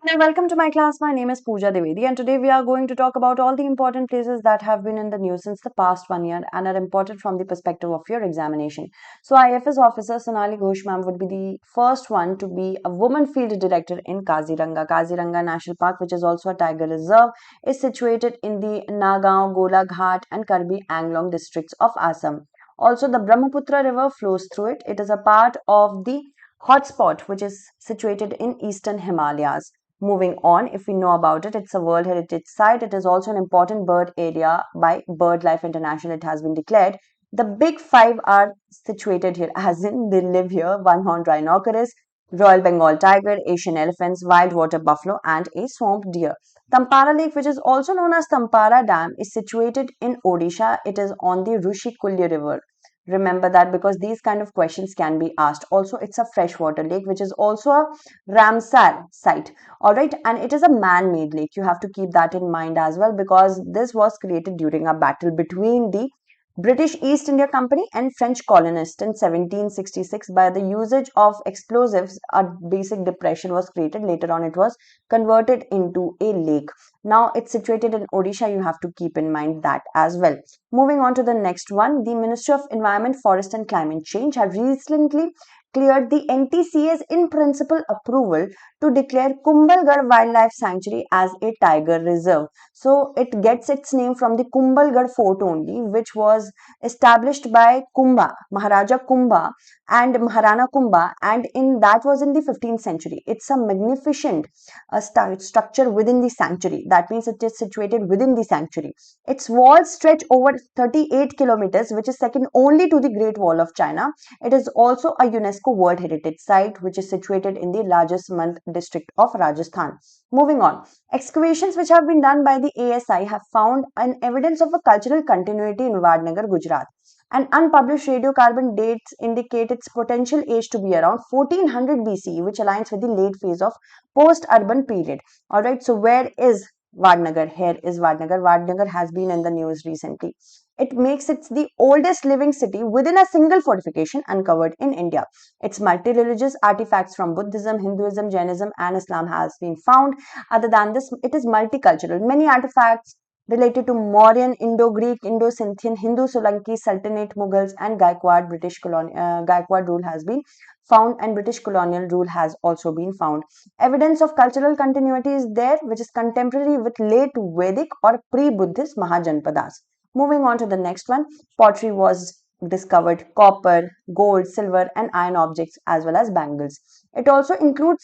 And welcome to my class. My name is Pooja Devedi, and today we are going to talk about all the important places that have been in the news since the past 1 year and are important from the perspective of your examination. So, IFS officer Sonali Ghosh ma'am would be the first one to be a woman field director in Kaziranga. Kaziranga National Park, which is also a tiger reserve, is situated in the Nagaon, Golaghat, and Karbi Anglong districts of Assam. Also, the Brahmaputra River flows through it. It is a part of the hotspot, which is situated in eastern Himalayas. Moving on, if we know about it, it's a World Heritage Site. It is also an important bird area by BirdLife International. It has been declared. The big five are situated here, as in they live here: one-horned rhinoceros, Royal Bengal tiger, Asian elephants, wild water buffalo, and a swamp deer. Tampara Lake, which is also known as Tampara Dam, is situated in Odisha. It is on the Rushikulya River. Remember that because these kind of questions can be asked. Also, it's a freshwater lake, which is also a Ramsar site. All right, and it is a man-made lake. You have to keep that in mind as well because this was created during a battle between the British East India Company and French colonists in 1766. By the usage of explosives, a basic depression was created. Later on, it was converted into a lake. Now it's situated in Odisha. You have to keep in mind that as well. Moving on to the next one, the Ministry of Environment, Forest and Climate Change have recently cleared the NTCA's in principle approval to declare Kumbhalgarh Wildlife Sanctuary as a tiger reserve. So it gets its name from the Kumbhalgarh fort only, which was established by Kumbha, Maharaja Kumbha and Maharana Kumbha, and in that was in the 15th century. It's a magnificent structure within the sanctuary. That means it is situated within the sanctuary. Its walls stretch over 38 kilometers, which is second only to the Great Wall of China. It is also a UNESCO World Heritage Site, which is situated in the Rajasthan district of Rajasthan. Moving on, excavations which have been done by the ASI have found an evidence of a cultural continuity in Vadnagar, Gujarat. And unpublished radiocarbon dates indicate its potential age to be around 1400 BCE, which aligns with the late phase of post-urban period. All right, so where is Vadnagar? Here is Vadnagar. Vadnagar has been in the news recently. It makes it the oldest living city within a single fortification uncovered in India. Its multi-religious artifacts from Buddhism, Hinduism, Jainism, and Islam has been found. Other than this, it is multicultural. Many artifacts related to Mauryan, Indo-Greek, Indo-Scythian, Hindu, Solanki, Sultanate, Mughals, and Gaikwad rule has been found, and British colonial rule has also been found. Evidence of cultural continuity is there, which is contemporary with late Vedic or pre-Buddhist Mahajanpadas. Moving on to the next one, pottery was discovered, copper, gold, silver, and iron objects as well as bangles. It also includes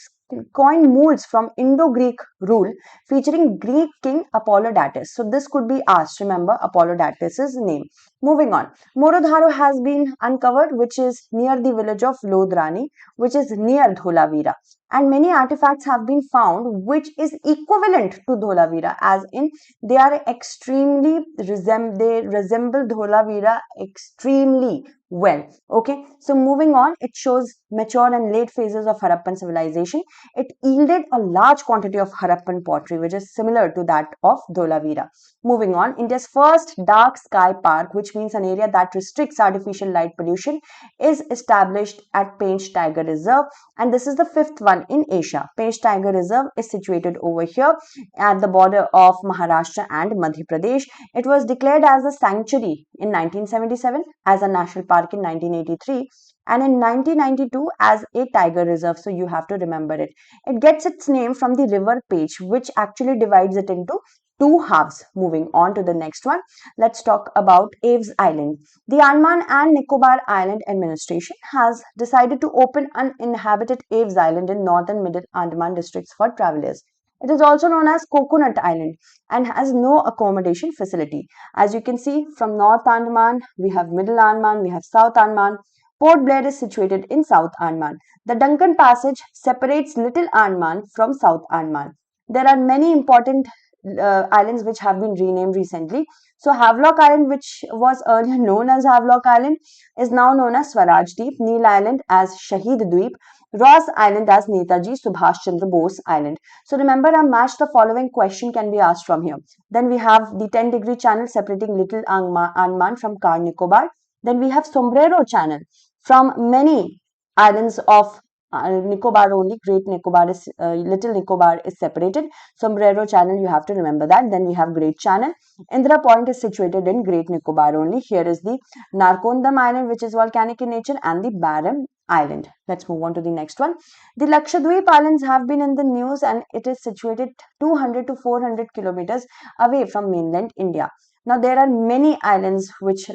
coin molds from Indo-Greek rule featuring Greek king Apollodatus. So this could be asked. Remember Apollodatus's name. Moving on, Morodharo has been uncovered, which is near the village of Lodrani, which is near Dholavira. And many artifacts have been found which is equivalent to Dholavira, as in they are extremely they resemble Dholavira extremely well. Okay, so moving on, it shows mature and late phases of Harappan civilization. It yielded a large quantity of Harappan pottery, which is similar to that of Dholavira. Moving on, India's first dark sky park, which means an area that restricts artificial light pollution, is established at Pench Tiger Reserve, and this is the fifth one in Asia. Pench Tiger Reserve is situated over here at the border of Maharashtra and Madhya Pradesh. It was declared as a sanctuary in 1977, as a national park in 1983, and in 1992 as a tiger reserve. So you have to remember it. It gets its name from the river Pech, which actually divides it into two halves. Moving on to the next one, let's talk about Aves Island. The Andaman and Nicobar Island Administration has decided to open uninhabited Aves Island in northern middle Andaman districts for travelers. It is also known as Coconut Island and has no accommodation facility. As you can see, from North Andaman, we have Middle Andaman, we have South Andaman. Port Blair is situated in South Andaman. The Duncan Passage separates Little Andaman from South Andaman. There are many important islands which have been renamed recently. So Havelock Island, which was earlier known as Havelock Island, is now known as Swaraj Deep. Neil Island as Shahid Dweep. Ross Island as Netaji Subhash Chandra Bose Island. So remember, a match the following question can be asked from here. Then we have the 10-degree channel separating Little Andaman from Car Nicobar. Then we have Sombrero Channel from many islands of Nicobar only. Great Nicobar is Little Nicobar is separated. Sombrero Channel, you have to remember that. Then we have Great Channel. Indira Point is situated in Great Nicobar only. Here is the Narkondam Island, which is volcanic in nature, and the Barham Island. Let's move on to the next one. The Lakshadweep Islands have been in the news, and it is situated 200 to 400 kilometers away from mainland India. Now, there are many islands, which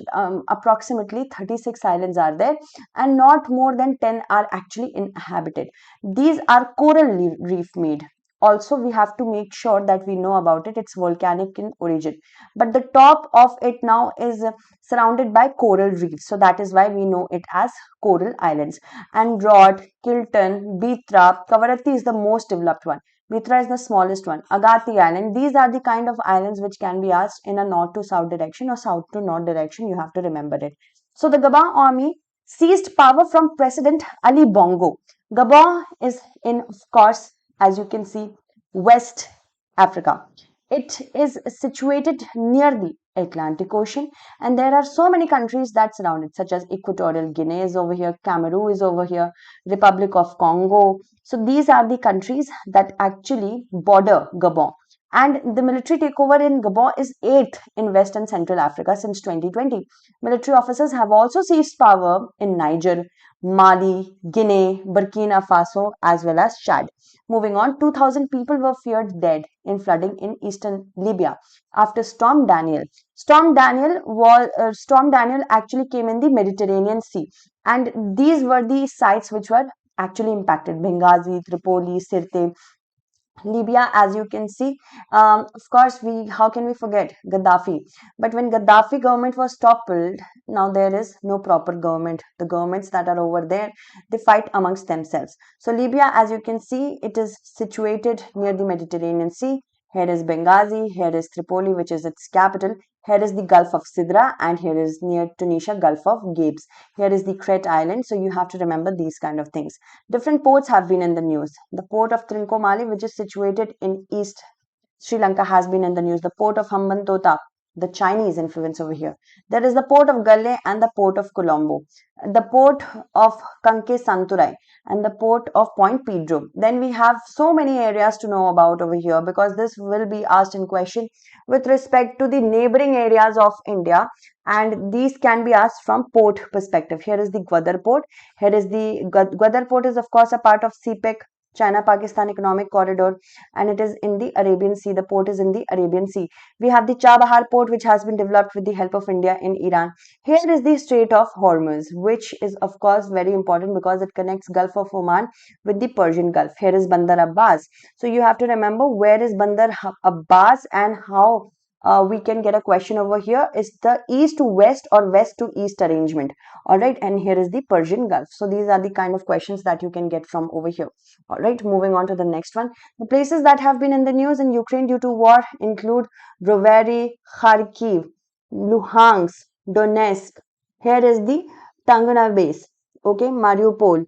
approximately 36 islands are there, and not more than 10 are actually inhabited. These are coral reef made. Also, we have to make sure that we know about it. It's volcanic in origin, but the top of it now is surrounded by coral reefs. So that is why we know it as coral islands. And Rod, Kilton, Bitra, Kavaratti is the most developed one. Mitra is the smallest one. Agati Island. These are the kind of islands which can be asked in a north to south direction or south to north direction. You have to remember it. So the Gabon army seized power from President Ali Bongo. Gabon is in, of course, as you can see, West Africa. It is situated near the Atlantic Ocean, and there are so many countries that surround it, such as Equatorial Guinea is over here, Cameroon is over here, Republic of Congo. So these are the countries that actually border Gabon. And the military takeover in Gabon is eighth in West and Central Africa since 2020. Military officers have also seized power in Niger, Mali, Guinea, Burkina Faso, as well as Chad. Moving on, 2,000 people were feared dead in flooding in eastern Libya after Storm Daniel. Storm Daniel actually came in the Mediterranean Sea, and these were the sites which were actually impacted: Benghazi, Tripoli, Sirte, Libya, as you can see. Of course, how can we forget Gaddafi? But when Gaddafi government was toppled, now there is no proper government. The governments that are over there, they fight amongst themselves. So Libya, as you can see, it is situated near the Mediterranean Sea. Here is Benghazi, here is Tripoli, which is its capital. Here is the Gulf of Sidra, and here is near Tunisia, Gulf of Gabes. Here is the Crete Island. So you have to remember these kind of things. Different ports have been in the news. The port of Trincomalee, which is situated in East Sri Lanka, has been in the news. The port of Hambantota, the Chinese influence over here. There is the port of Galle and the port of Colombo, the port of Kanke Santurai, and the port of Point Pedro. Then we have so many areas to know about over here, because this will be asked in question with respect to the neighboring areas of India, and these can be asked from port perspective. Here is the Gwadar port. Here is the Gwadar port is of course a part of CPEC, China-Pakistan Economic Corridor, and it is in the Arabian Sea. The port is in the Arabian Sea. We have the Chabahar port, which has been developed with the help of India in Iran. Here is the Strait of Hormuz, which is of course very important because it connects Gulf of Oman with the Persian Gulf. Here is Bandar Abbas. So you have to remember where is Bandar Abbas and how we can get a question over here. Is the east to west or west to east arrangement? All right, and here is the Persian Gulf. So these are the kind of questions that you can get from over here. All right, moving on to the next one. The places that have been in the news in Ukraine due to war include Brovary, Kharkiv, Luhansk, Donetsk. Here is the Tangana base, okay, Mariupol,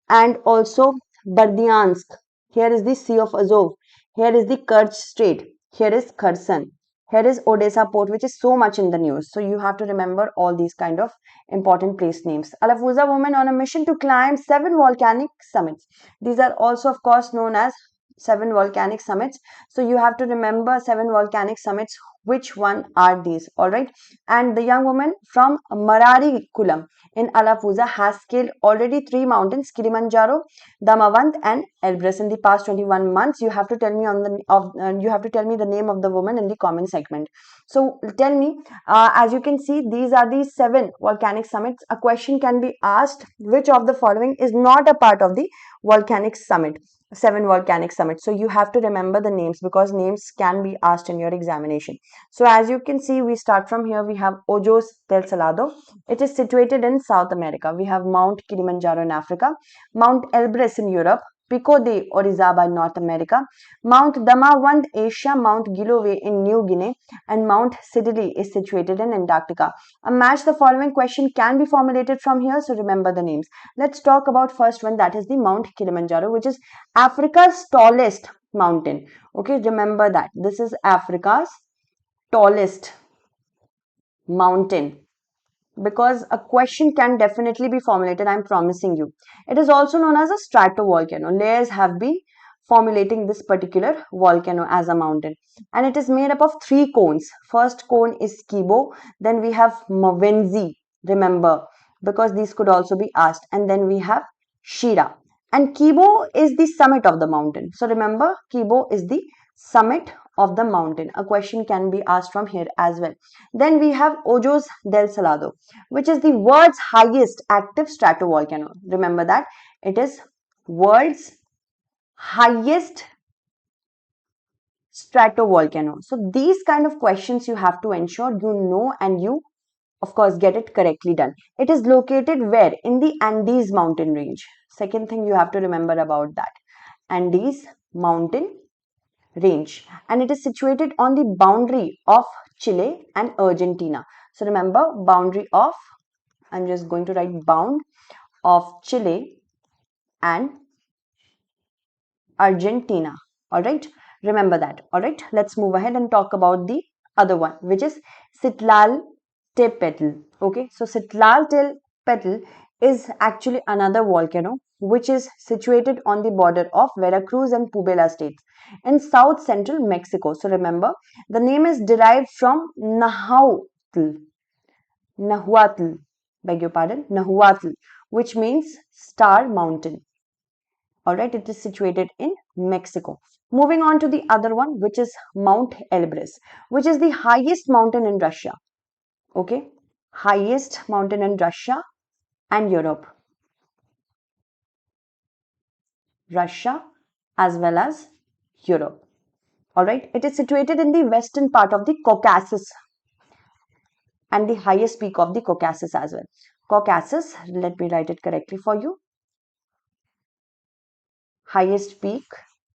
and also Berdyansk. Here is the Sea of Azov. Here is the Kerch Strait. Here is Kherson. Here is Odessa port, which is so much in the news. So you have to remember all these kind of important place names. Alafuza woman on a mission to climb 7 volcanic summits. These are also, of course, known as 7 volcanic summits. So you have to remember 7 volcanic summits. Which one are these? All right. And the young woman from Marari Kulam in Alappuzha has scaled already 3 mountains: Kilimanjaro, Damavand, and Elbrus in the past 21 months. You have to tell me you have to tell me the name of the woman in the comment segment. So tell me, as you can see, these are the 7 volcanic summits. A question can be asked: which of the following is not a part of the volcanic summit? 7 volcanic summits. So you have to remember the names, because names can be asked in your examination. So as you can see, we start from here. We have Ojos del Salado. It is situated in South America. We have Mount Kilimanjaro in Africa, Mount Elbrus in Europe, Pico de Orizaba in North America, Mount Damavand Asia, Mount Gilove in New Guinea, and Mount Sidili is situated in Antarctica. A match the following question can be formulated from here, so remember the names. Let's talk about first one, that is the Mount Kilimanjaro, which is Africa's tallest mountain. Okay, remember that. This is Africa's tallest mountain. because a question can definitely be formulated, I'm promising you. It is also known as a stratovolcano. Layers have been formulating this particular volcano as a mountain, and it is made up of three cones. First cone is Kibo, then we have Mavenzi, remember, because these could also be asked, and then we have Shira. And Kibo is the summit of the mountain. So remember, Kibo is the summit of the mountain. A question can be asked from here as well. Then we have Ojos del Salado, which is the world's highest active stratovolcano. Remember that it is world's highest stratovolcano. So these kind of questions you have to ensure you know and you of course get it correctly done. It is located where? In the Andes mountain range. Second thing you have to remember about that. Andes mountain range, and it is situated on the boundary of Chile and Argentina. So remember, boundary of, I'm just going to write bound of Chile and Argentina. All right, remember that. All right, let's move ahead and talk about the other one, which is Citlal Tepetl. Okay, so Citlal Tepetl is actually another volcano which is situated on the border of Veracruz and Puebla states in south central Mexico. So remember, the name is derived from Nahuatl, beg your pardon, Nahuatl, which means star mountain. All right, it is situated in Mexico. Moving on to the other one, which is Mount Elbrus, which is the highest mountain in Russia. Okay, highest mountain in Russia and Europe. Russia as well as Europe. All right, it is situated in the western part of the Caucasus and the highest peak of the Caucasus as well. Caucasus, let me write it correctly for you. Highest peak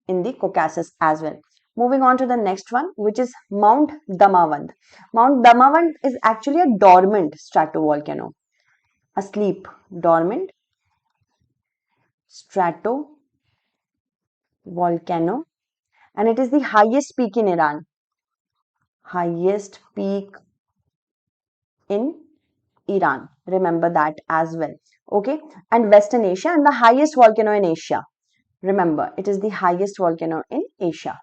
in the Caucasus as well. Moving on to the next one, which is Mount Damavand. Mount Damavand is actually a dormant stratovolcano. Asleep, dormant stratovolcano, and it is the highest peak in Iran. Highest peak in Iran. Remember that as well. Okay, and Western Asia, and the highest volcano in Asia. Remember, it is the highest volcano in Asia.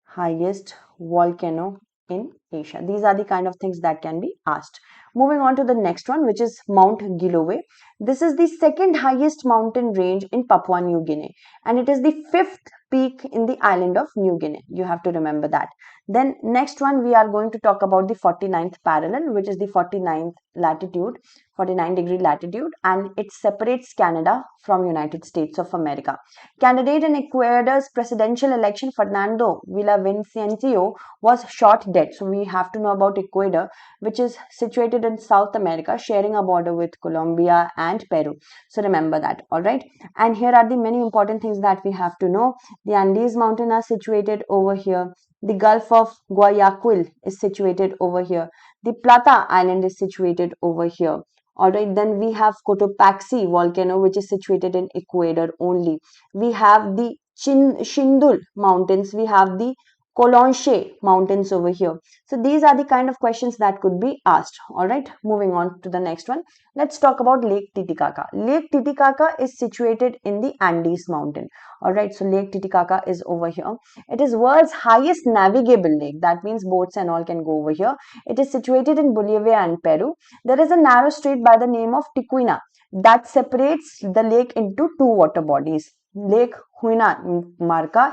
Highest volcano in Asia. These are the kind of things that can be asked. Moving on to the next one, which is Mount Gillowe. This is the second highest mountain range in Papua New Guinea, and it is the fifth peak in the island of New Guinea. You have to remember that. Then next one, we are going to talk about the 49th parallel, which is the 49th latitude, 49-degree latitude, and it separates Canada from United States of America. Candidate in Ecuador's presidential election, Fernando Villavicencio, was shot dead. So we have to know about Ecuador, which is situated in South America, sharing a border with Colombia and Peru. So remember that. All right. And here are the many important things that we have to know. The Andes mountains are situated over here. The Gulf of Guayaquil is situated over here. The Plata Island is situated over here. Alright, then we have Cotopaxi volcano, which is situated in Ecuador only. We have the Shindul mountains. We have the Colonche mountains over here. So these are the kind of questions that could be asked. Alright, moving on to the next one. Let's talk about Lake Titicaca. Lake Titicaca is situated in the Andes mountain. Alright, so Lake Titicaca is over here. It is world's highest navigable lake. That means boats and all can go over here. It is situated in Bolivia and Peru. There is a narrow strait by the name of Ticuina that separates the lake into two water bodies. Lake Huayna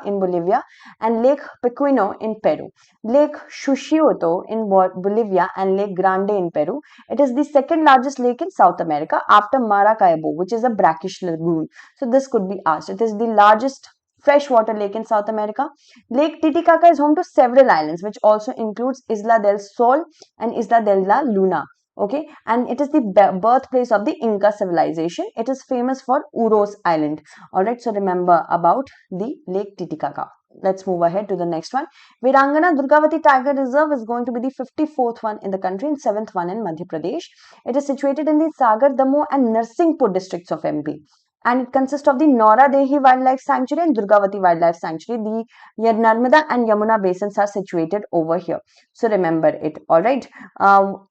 in Bolivia and Lake Pequeno in Peru. Lake Chuchito in Bolivia and Lake Grande in Peru. It is the second largest lake in South America after Maracaibo, which is a brackish lagoon. So this could be asked. It is the largest freshwater lake in South America. Lake Titicaca is home to several islands, which also includes Isla del Sol and Isla de la Luna. Okay, and it is the birthplace of the Inca civilization. It is famous for Uros Island. All right, so remember about the Lake Titicaca. Let's move ahead to the next one. Virangana Durgavati Tiger Reserve is going to be the 54th one in the country and 7th one in Madhya Pradesh. It is situated in the Sagar, Damoh and Narsinghpur districts of MP. and it consists of the Nora Dehi Wildlife Sanctuary and Durgavati Wildlife Sanctuary. The Narmada and Yamuna basins are situated over here. So remember it. All right.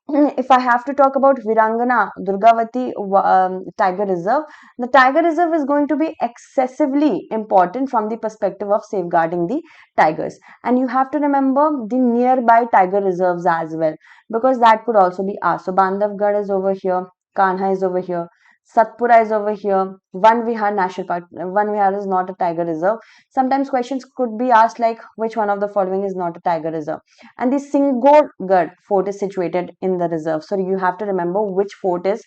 If I have to talk about Virangana Durgavati Tiger Reserve, the Tiger Reserve is going to be excessively important from the perspective of safeguarding the tigers. And you have to remember the nearby tiger reserves as well, because that could also be asked. So Bandhavgarh is over here, Kanha is over here, Satpura is over here. Van Vihar National Park. Van Vihar is not a tiger reserve. Sometimes questions could be asked like which one of the following is not a tiger reserve. And the Singorgarh fort is situated in the reserve. So you have to remember which fort is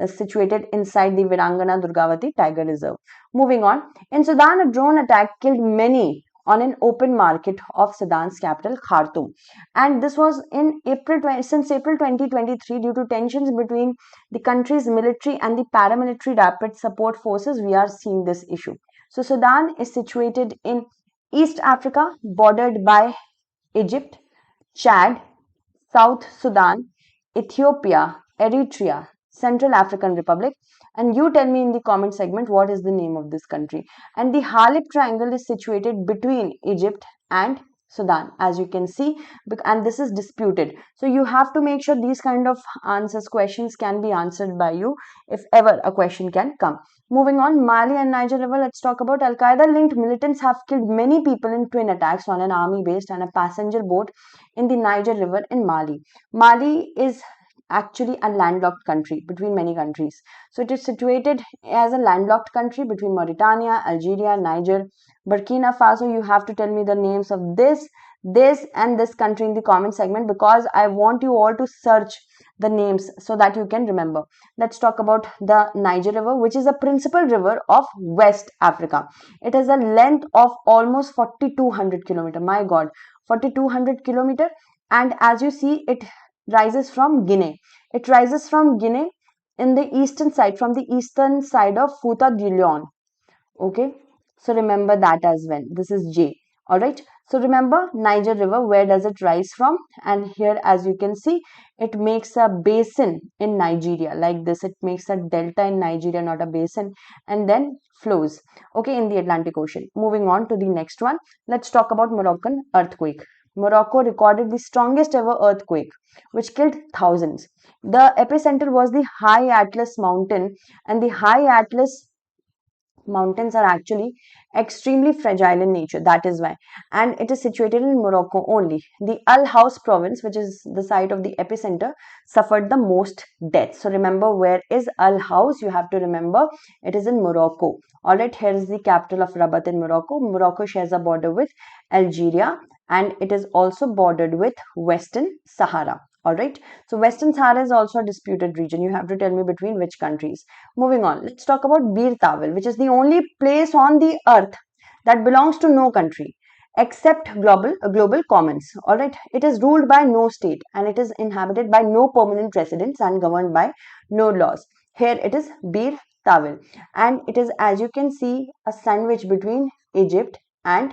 situated inside the Virangana Durgavati Tiger Reserve. Moving on. In Sudan, a drone attack killed many on an open market of Sudan's capital, Khartoum. And this was in since April 2023 due to tensions between the country's military and the paramilitary rapid support forces. We are seeing this issue. So Sudan is situated in East Africa, bordered by Egypt, Chad, South Sudan, Ethiopia, Eritrea, Central African Republic. And you tell me in the comment segment what is the name of this country. And the Halib Triangle is situated between Egypt and Sudan, as you can see, and this is disputed. So you have to make sure these kind of questions can be answered by you if ever a question can come. Moving on, Mali and Niger River, let's talk about Al Qaeda linked militants have killed many people in twin attacks on an army base and a passenger boat in the Niger River in Mali. Mali is actually a landlocked country between many countries. So it is situated as a landlocked country between Mauritania, Algeria, Niger, Burkina Faso. You have to tell me the names of this and this country in the comment segment, because I want you all to search the names so that you can remember. Let's talk about the Niger River, which is a principal river of West Africa. It has a length of almost 4200 kilometer. My God, 4200 kilometer. And as you see, it rises from Guinea. It rises from Guinea in the eastern side, from the eastern side of Fouta du Lion. Okay, so remember that as well. This is J. All right. So remember Niger River, where does it rise from? And here, as you can see, it makes a basin in Nigeria like this. It makes a delta in Nigeria, not a basin, and then flows, okay, in the Atlantic Ocean. Moving on to the next one. Let's talk about Moroccan earthquake. Morocco recorded the strongest ever earthquake, which killed thousands. The epicenter was the High Atlas mountain, and the High Atlas mountains are actually extremely fragile in nature. That is why. And it is situated in Morocco only. The Al Haus province, which is the site of the epicenter, suffered the most deaths. So remember, where is Al Haus? You have to remember it is in Morocco. All right, here is the capital of Rabat in Morocco. Morocco shares a border with Algeria, and it is also bordered with Western Sahara. All right. So Western Sahara is also a disputed region. You have to tell me between which countries. Moving on. Let's talk about Bir Tawil, which is the only place on the earth that belongs to no country except global commons. All right. It is ruled by no state, and it is inhabited by no permanent residents and governed by no laws. Here it is Bir Tawil, and it is, as you can see, a sandwich between Egypt and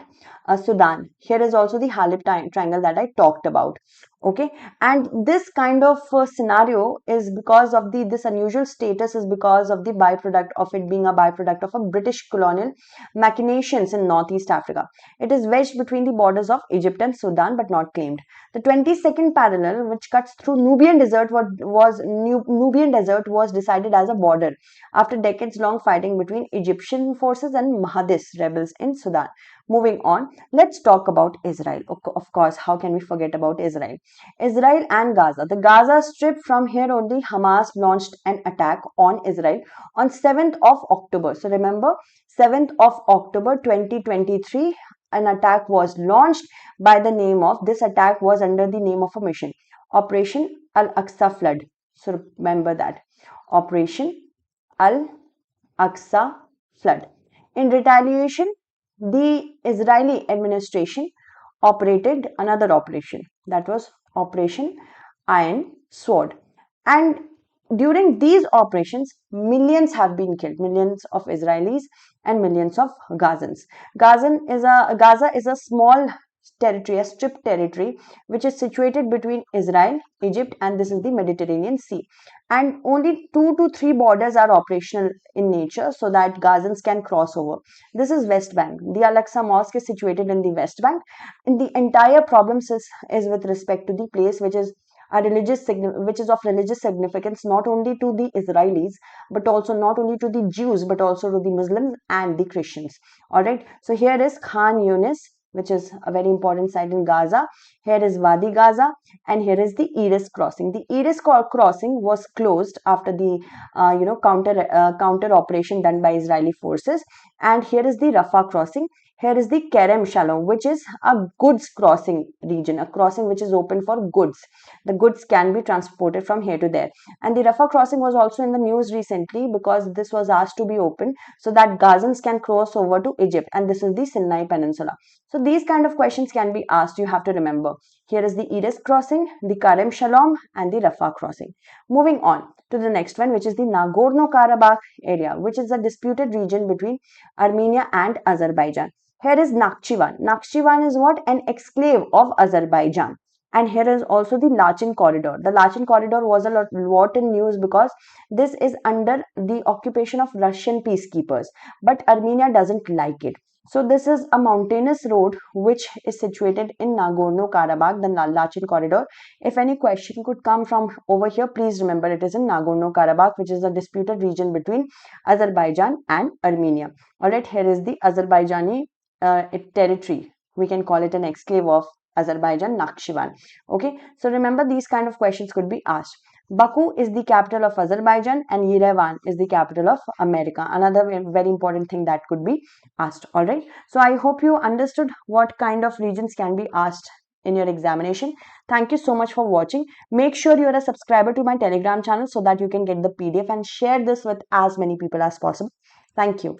Sudan. Here is also the Halib triangle that I talked about. Okay, and this kind of scenario is because of this unusual status is because of the byproduct of it being a byproduct of a British colonial machinations in Northeast Africa. It is wedged between the borders of Egypt and Sudan, but not claimed. The 22nd parallel, which cuts through Nubian Desert, Nubian Desert was decided as a border after decades-long fighting between Egyptian forces and Mahdist rebels in Sudan. Moving on, let's talk about Israel. Of course, how can we forget about Israel? Israel and Gaza. The Gaza Strip, from here only Hamas launched an attack on Israel on 7th of October. So remember, 7th of October 2023, an attack was launched by the name of, this attack was under the name of a mission, Operation Al-Aqsa Flood. So remember that. Operation Al-Aqsa Flood. In retaliation, the Israeli administration operated another operation, that was Operation Iron Sword. And during these operations, millions have been killed, millions of Israelis and millions of Gazans. Gaza is a small territory, a strip territory, which is situated between Israel, Egypt, and this is the Mediterranean Sea. And only 2 to 3 borders are operational in nature so that Gazans can cross over. This is West Bank. The Al-Aqsa Mosque is situated in the West Bank. And the entire problem is with respect to the place which is which is of religious significance not only to the Israelis but also not only to the Jews but also to the Muslims and the Christians. All right. So here is Khan Yunis, which is a very important site in Gaza. Here is Wadi Gaza, and here is the Eris crossing. The Eris crossing was closed after the counter operation done by Israeli forces. And here is the Rafah crossing. Here is the Kerem Shalom, which is a goods crossing region, a crossing which is open for goods. The goods can be transported from here to there. And the Rafah crossing was also in the news recently because this was asked to be open so that Gazans can cross over to Egypt. And this is the Sinai Peninsula. So these kind of questions can be asked. You have to remember. Here is the Eris crossing, the Kerem Shalom, and the Rafah crossing. Moving on to the next one, which is the Nagorno-Karabakh area, which is a disputed region between Armenia and Azerbaijan. Here is Nakhchivan. Nakhchivan is what? An exclave of Azerbaijan. And here is also the Lachin Corridor. The Lachin Corridor was a lot in news because this is under the occupation of Russian peacekeepers. But Armenia doesn't like it. So this is a mountainous road which is situated in Nagorno-Karabakh, the Lachin Corridor. If any question could come from over here, please remember it is in Nagorno-Karabakh, which is a disputed region between Azerbaijan and Armenia. Alright, here is the Azerbaijani territory. We can call it an exclave of Azerbaijan, Nakhchivan. Okay, so remember these kind of questions could be asked. Baku is the capital of Azerbaijan and Yerevan is the capital of America. Another very important thing that could be asked. All right. So I hope you understood what kind of regions can be asked in your examination. Thank you so much for watching. Make sure you are a subscriber to my Telegram channel so that you can get the PDF and share this with as many people as possible. Thank you.